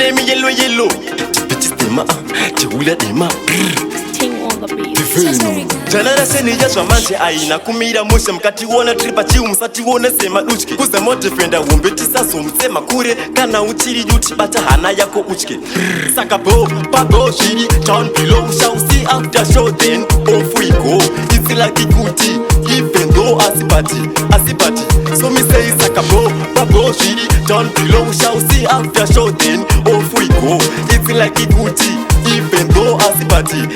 name me Yelo Yelo. Bitches them up, Jula them up. Ting on the beat. Janara seni yashwa manje aina kumira mushe mkati wona tripa chi umsati wona sema duchke kuze mote fenda umbeti saso msema kure kana uchiri yuti bata hana yako uchke Sakabo, Pabhoo, shiri, down below shall see after show then off we go. It's like a goodie, even though asipati. So me say Sakabo, Pabhoo, shiri, down below shall see after show then off we go. It's like a goodie, even though asipati.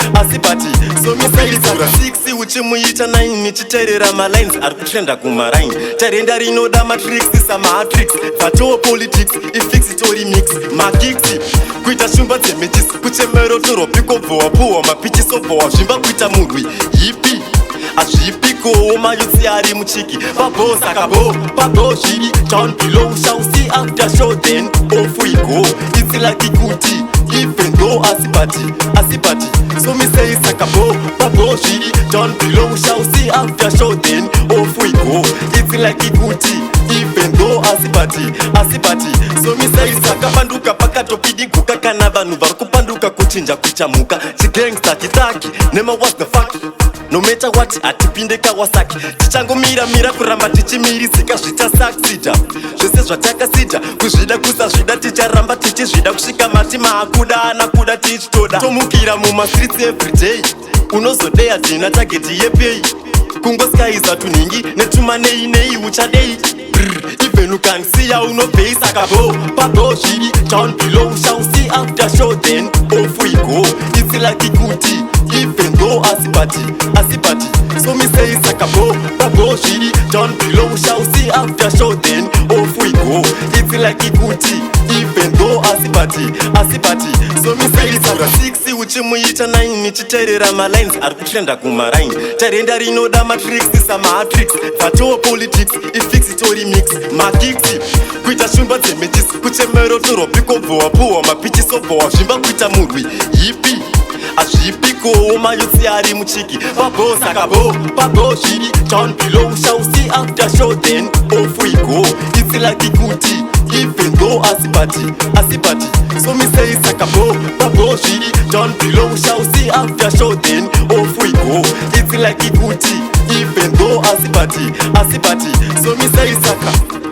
So me say Sakabo 6 uchimuita 9 nichiterera ma lines arikutrenda kumarain tarenda rinoda matrix isa matrix vato politics ifix story mix makiksi kuita shumba dzemetis kuchemero toro piko bvowa mapichi sobvowa zvimba kuita murwi yipi azvipiko mayutsi ari muchiki Pabhoo Sakabo Pabhoo shiri down below shall see after show then off we go. It's like a goodie even though asipati. So me say Sakabo Pabhoo shiri down below shall see after show then off we go. It's like a goodie even though asipati. So me say Sakapanduka pakatopidi kuka kana vanhu vari kupanduka kuchinja kuchamuka chigangsta kitaki nema what the fuck. No matter what atipinde Kawasaki tichangomira kuramba tichimirizika zvichasaksida zvese zvatakasida kuzvida kusazvida ticharamba tichizvida kusvika matima akuda anakuda tichitoda tomukira mumastreets everyday unozodeya tina tageti yepei kungosikaizwa tunhingi netumanei uchadei even you can see how no face Sakabo Pabhoo shiri down below shall see after show then off we go. It's like a goodie even though asipati. So me say Sakabo Pabhoo shiri down below shall see after show then off we go. It's like a goodie even though asipati. So me say Sakabo 6 uchimuita 9 nichiterera ma lines arikutrenda kumarain tarenda rinoda matrix isa matrix vato politics ifix story mix makiksi kuita shumba dzemetis kuchemero toro piko bvowa mapichi sobvowa zvimba kuita murwi yipi azvipiko mayutsi ari muchiki Pabhoo Sakabo Pabhoo shiri down below shall see after show then off we go. It's like a goodie even though asipati. So me say Sakabo Pabhoo shiri down below shall see after show then off we go. It's like a goodie even though asipati. So me say Saka